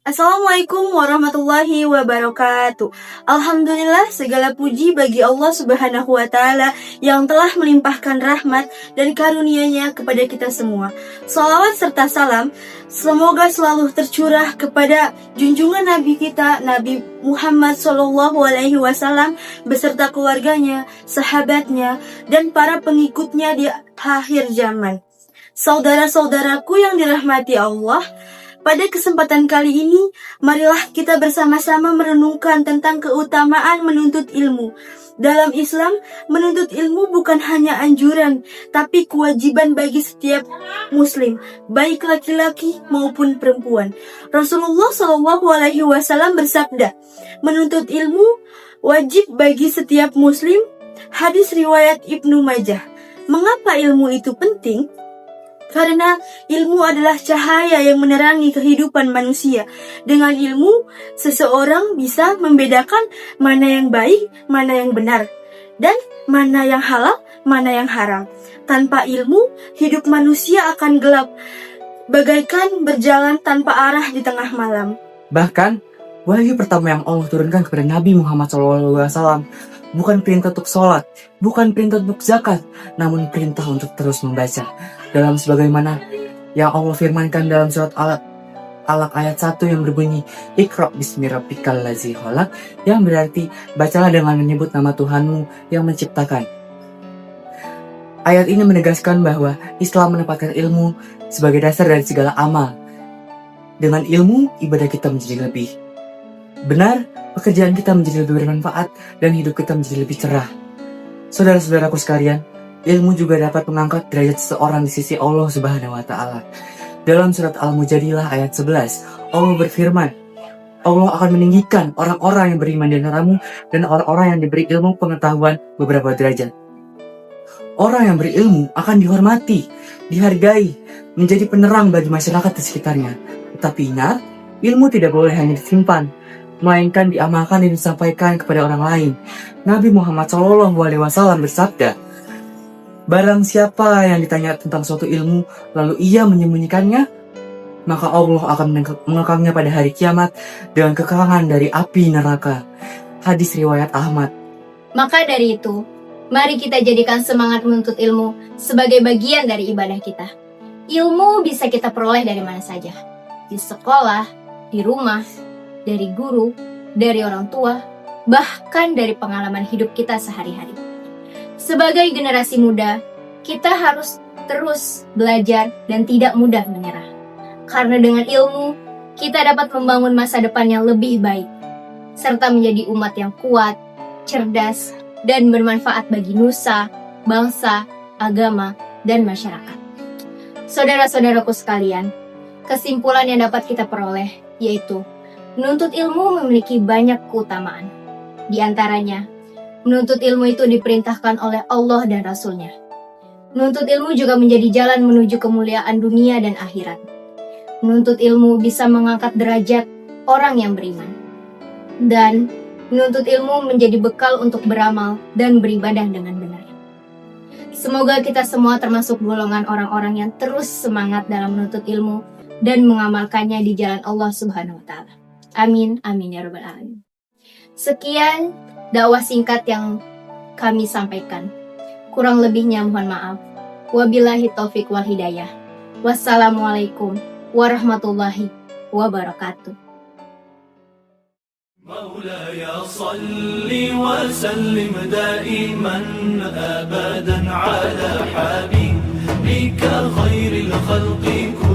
Assalamualaikum warahmatullahi wabarakatuh. Alhamdulillah, segala puji bagi Allah Subhanahu wa Ta'ala yang telah melimpahkan rahmat dan karunia-Nya kepada kita semua. Salawat serta salam semoga selalu tercurah kepada junjungan Nabi kita, Nabi Muhammad SAW beserta keluarganya, sahabatnya, dan para pengikutnya di akhir zaman. Saudara-saudaraku yang dirahmati Allah, pada kesempatan kali ini, marilah kita bersama-sama merenungkan tentang keutamaan menuntut ilmu. Dalam Islam, menuntut ilmu bukan hanya anjuran, tapi kewajiban bagi setiap muslim, baik laki-laki maupun perempuan. Rasulullah SAW bersabda, menuntut ilmu wajib bagi setiap muslim. Hadis riwayat Ibnu Majah. Mengapa ilmu itu penting? Karena ilmu adalah cahaya yang menerangi kehidupan manusia. Dengan ilmu, seseorang bisa membedakan mana yang baik, mana yang benar, dan mana yang halal, mana yang haram. Tanpa ilmu, hidup manusia akan gelap, bagaikan berjalan tanpa arah di tengah malam. Bahkan, wahyu pertama yang Allah turunkan kepada Nabi Muhammad SAW bukan perintah untuk sholat, bukan perintah untuk zakat, namun perintah untuk terus membaca. Dalam sebagaimana yang Allah firmankan dalam surat Alaq ayat 1 yang berbunyi, Iqra bismi rabbikal ladzi khalaq, yang berarti bacalah dengan menyebut nama Tuhanmu yang menciptakan. Ayat ini menegaskan bahwa Islam menempatkan ilmu sebagai dasar dari segala amal. Dengan ilmu, ibadah kita menjadi lebih benar, pekerjaan kita menjadi lebih bermanfaat, dan hidup kita menjadi lebih cerah. Saudara-saudaraku sekalian, ilmu juga dapat mengangkat derajat seseorang di sisi Allah Subhanahu wa Ta'ala. Dalam surat Al-Mujadilah ayat 11, Allah berfirman, Allah akan meninggikan orang-orang yang beriman di antaramu dan orang-orang yang diberi ilmu pengetahuan beberapa derajat. Orang yang berilmu akan dihormati, dihargai, menjadi penerang bagi masyarakat di sekitarnya. Tetapi ingat, ilmu tidak boleh hanya disimpan, melainkan diamalkan dan disampaikan kepada orang lain. Nabi Muhammad SAW bersabda, barang siapa yang ditanya tentang suatu ilmu, lalu ia menyembunyikannya, maka Allah akan mengekangnya pada hari kiamat dengan kekalangan dari api neraka. Hadis riwayat Ahmad. Maka dari itu, mari kita jadikan semangat menuntut ilmu sebagai bagian dari ibadah kita. Ilmu bisa kita peroleh dari mana saja. Di sekolah, di rumah, dari guru, dari orang tua, bahkan dari pengalaman hidup kita sehari-hari. Sebagai generasi muda, kita harus terus belajar dan tidak mudah menyerah. Karena dengan ilmu, kita dapat membangun masa depan yang lebih baik, serta menjadi umat yang kuat, cerdas, dan bermanfaat bagi nusa, bangsa, agama, dan masyarakat. Saudara-saudaraku sekalian, kesimpulan yang dapat kita peroleh yaitu menuntut ilmu memiliki banyak keutamaan. Di antaranya, menuntut ilmu itu diperintahkan oleh Allah dan Rasul-Nya. Menuntut ilmu juga menjadi jalan menuju kemuliaan dunia dan akhirat. Menuntut ilmu bisa mengangkat derajat orang yang beriman. Dan menuntut ilmu menjadi bekal untuk beramal dan beribadah dengan benar. Semoga kita semua termasuk golongan orang-orang yang terus semangat dalam menuntut ilmu dan mengamalkannya di jalan Allah Subhanahu wa Ta'ala. Amin, amin ya rabbal alamin. Sekian dakwah singkat yang kami sampaikan. Kurang lebihnya mohon maaf. Wabillahi taufik wal hidayah. Wassalamualaikum warahmatullahi wabarakatuh. مولاي صل وسلم دائما أبدا على حبيبك خير الخلق كلهم